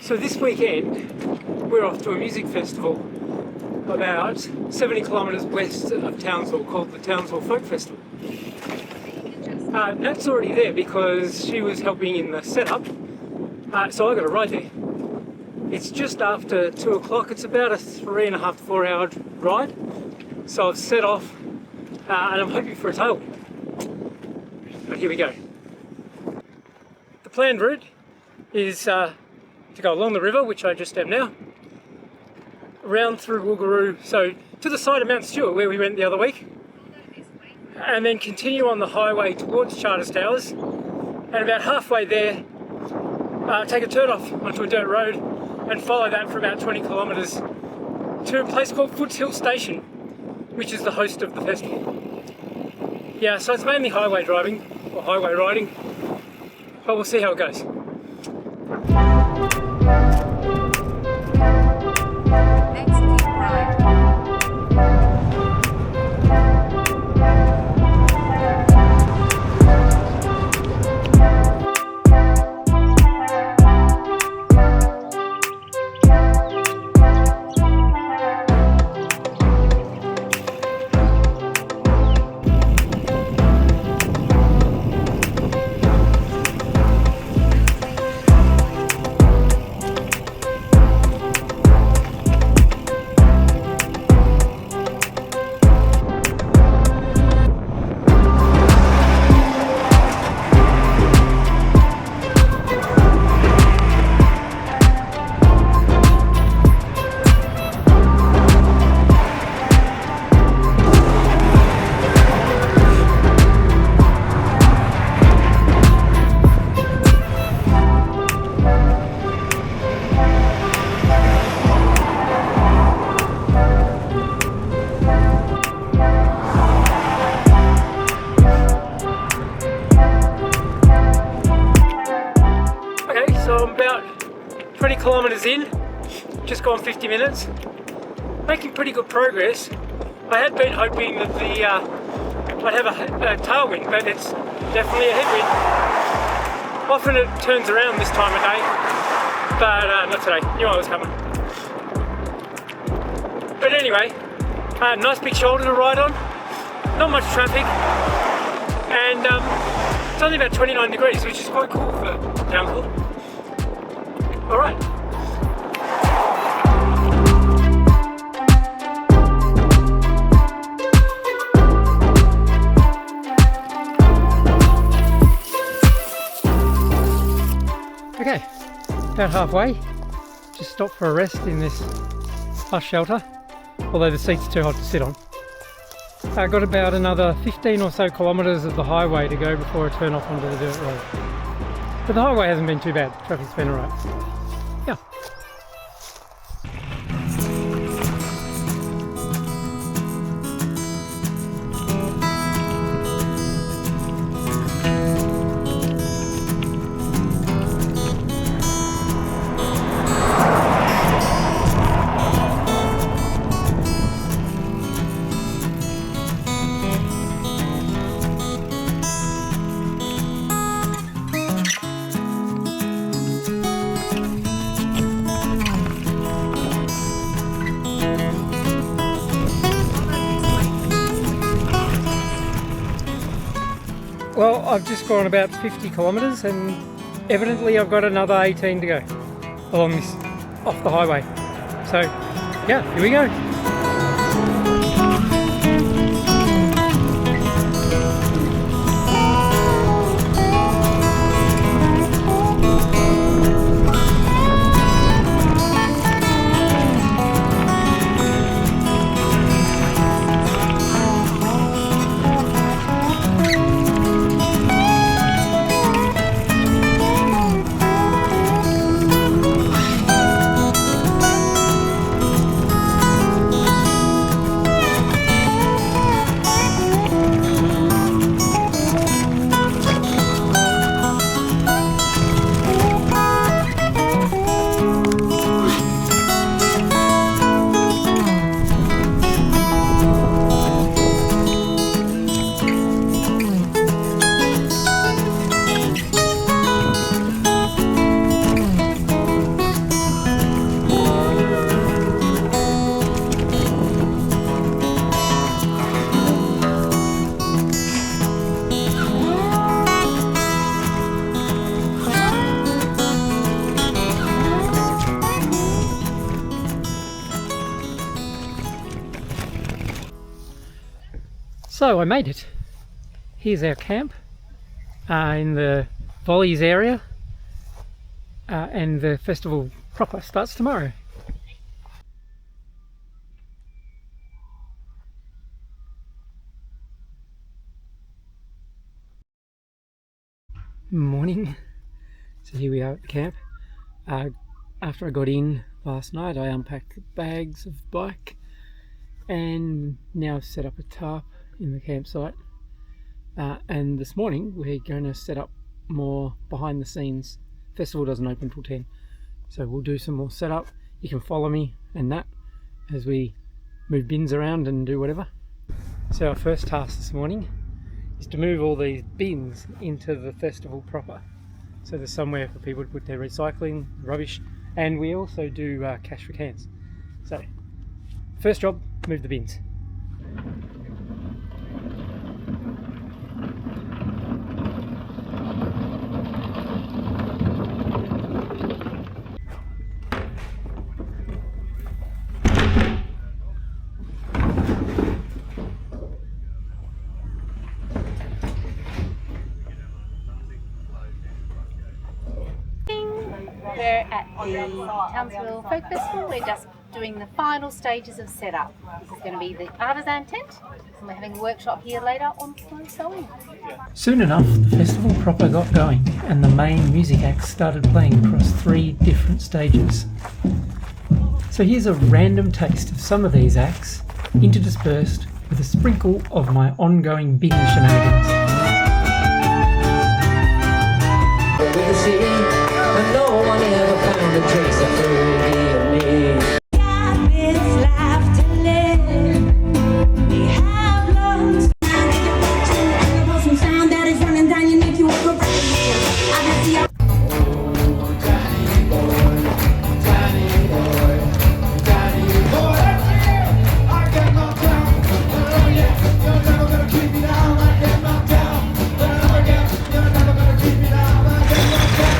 So this weekend we're off to a music festival about 70 kilometres west of Townsville called the Townsville Folk Festival. Nat's already there because she was helping in the setup, so I got a ride there. It's just after 2 o'clock, it's about a 3.5 to 4 hour ride, so I've set off and I'm hoping for a tailwind. But here we go. The planned route is to go along the river, which I just am now, around through Woogaroo, so to the side of Mount Stewart where we went the other week, and then continue on the highway towards Charters Towers, and about halfway there take a turn off onto a dirt road and follow that for about 20 kilometres to a place called Footshill Station, which is the host of the festival. Yeah, so it's mainly highway driving or highway riding, but we'll see how it goes. So I'm about 20 kilometres in, just gone 50 minutes, making pretty good progress. I had been hoping that I'd have a tailwind, but it's definitely a headwind. Often it turns around this time of day, but not today. Knew I was coming. But anyway, nice big shoulder to ride on, not much traffic, and it's only about 29 degrees, which is quite cool for Townsville. All right. Okay, about halfway. Just stopped for a rest in this bus shelter, although the seats are too hot to sit on. I got about another 15 or so kilometres of the highway to go before I turn off onto the dirt road. But the highway hasn't been too bad, traffic's been alright. Yeah. Well, I've just gone about 50 kilometres and evidently I've got another 18 to go along this, off the highway. So, yeah, here we go. So I made it. Here's our camp in the Volleys area, and the festival proper starts tomorrow. Morning. So here we are at the camp. After I got in last night, I unpacked the bags of bike and now I've set up a tarp in the campsite. And this morning we're going to set up more behind the scenes. Festival doesn't open till 10, so we'll do some more setup. You can follow me and that as we move bins around and do whatever. So our first task this morning is to move all these bins into the festival proper. So there's somewhere for people to put their recycling, rubbish, and we also do cash for cans. So first job, move the bins. We're at the Townsville Folk Festival. We're just doing the final stages of setup. This is going to be the artisan tent, and we're having a workshop here later on slow sewing. Soon enough, the festival proper got going, and the main music acts started playing across 3 different stages. So here's a random taste of some of these acts, interdispersed with a sprinkle of my ongoing bin shenanigans. And no one ever found a trace of Fergie or me. It's life to live. We have lost. Some sound that is running down your neck. You walk around. I can see. Oh, Danny boy, Danny boy, Danny boy. I get knocked down. Oh yeah, you're never gonna keep me down. I get knocked down. You're never gonna keep me down. I get knocked down.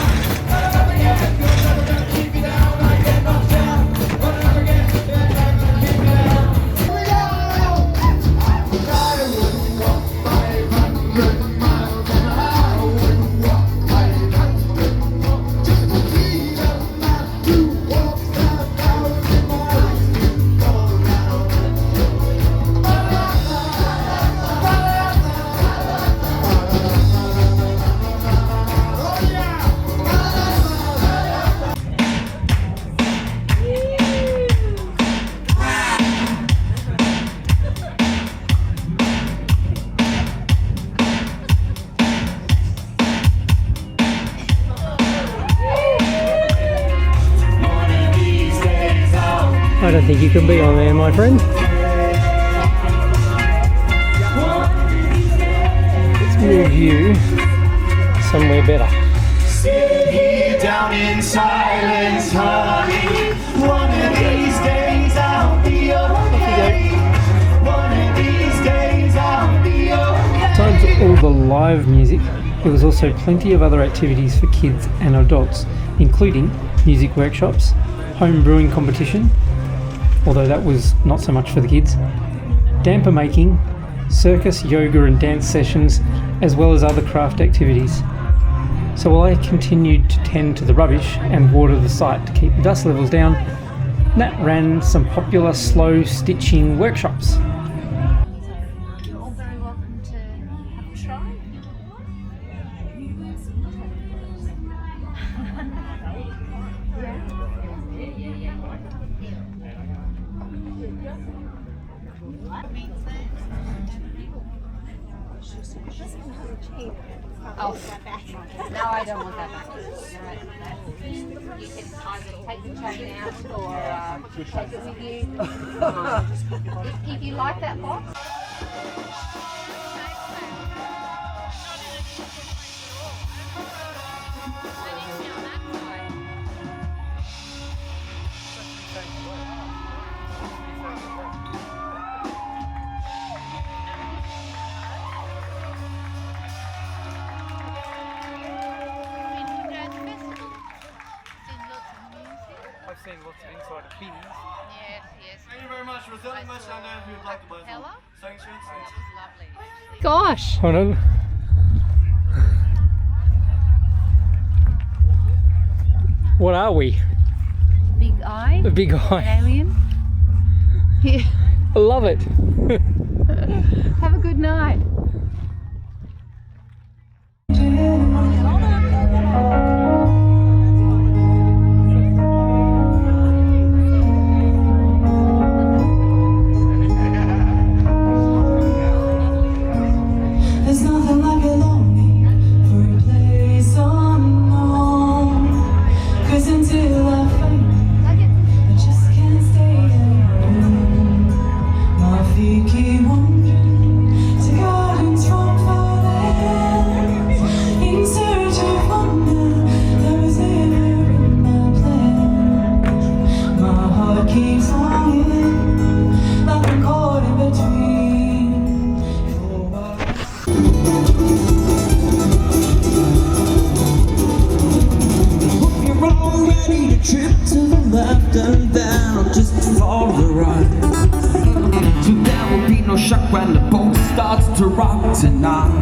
I don't think you can be on there, my friend. Let's move you somewhere better. Sit here down in silence, honey. One of these days I'll be okay. One of these days I'll be okay. Besides all the live music, there was also plenty of other activities for kids and adults, including music workshops, home brewing competition, although that was not so much for the kids, damper making, circus, yoga and dance sessions, as well as other craft activities. So while I continued to tend to the rubbish and water the site to keep the dust levels down, Nat ran some popular slow stitching workshops. You're all very welcome to have a try. Oh, no, I don't want that back. No, you can either take the chain out or take it with you. If you like that box. I've seen lots of inside of bins. Yes, yes. Thank you very much. Was there any much I know who'd like to buy some Capella? sanctions? It was lovely. gosh. Hold on. What are we? Big eye. A big An eye. alien. Yeah. I love it. Have a good night. There's nothing like a longing for a place unknown. 'Cause until I find it, I just can't stay alone. My feet keep wandering to gardens from far lands, in search of wonder that was never in my plans. My heart keeps longing, like I'm caught in between. You're already a trip to the left and then I'll just follow the right. So there will be no shock when the boat starts to rock tonight.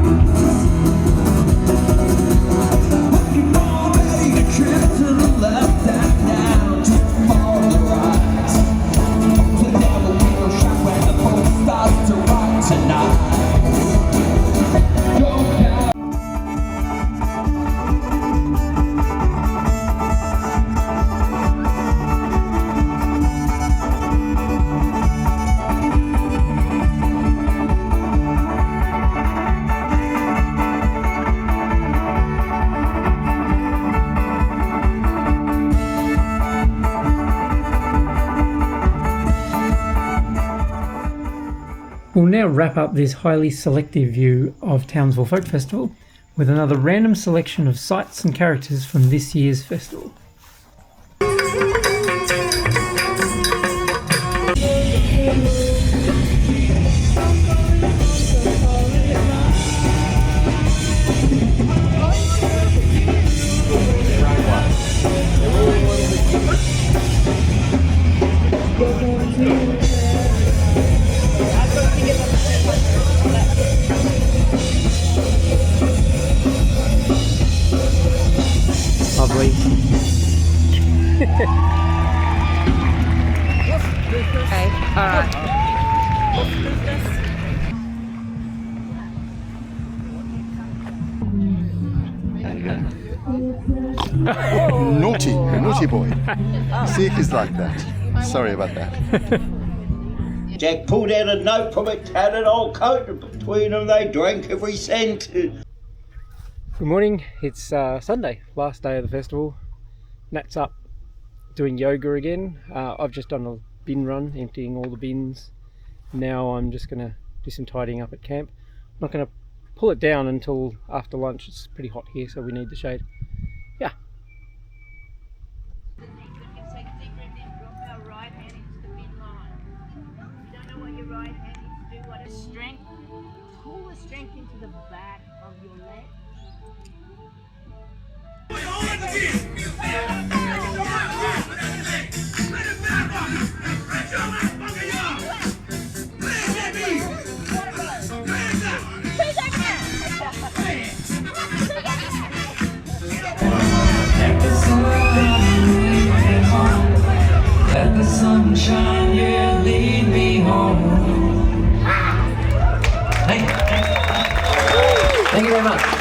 You're already a trip to the left and then I'll just follow the right. So there will be no shock when the boat starts to rock tonight. Go down. We'll now wrap up this highly selective view of Townsville Folk Festival with another random selection of sights and characters from this year's festival. Lovely. Okay, alright. Naughty boy. See if he's like that. Sorry about that. Jack pulled out a note from a tattered old coat, and between them they drank every cent. Good morning, it's Sunday, last day of the festival. Nat's up doing yoga again. I've just done a bin run, emptying all the bins. Now I'm just going to do some tidying up at camp. I'm not going to pull it down until after lunch. It's pretty hot here, so we need the shade. Yeah. Take a deep breath in, drop our right hand into the midline. If you don't know what your right hand is to do, what is strength? Pull the strength into the back of your leg. Let the sunshine, yeah, lead me home. Thank you very much.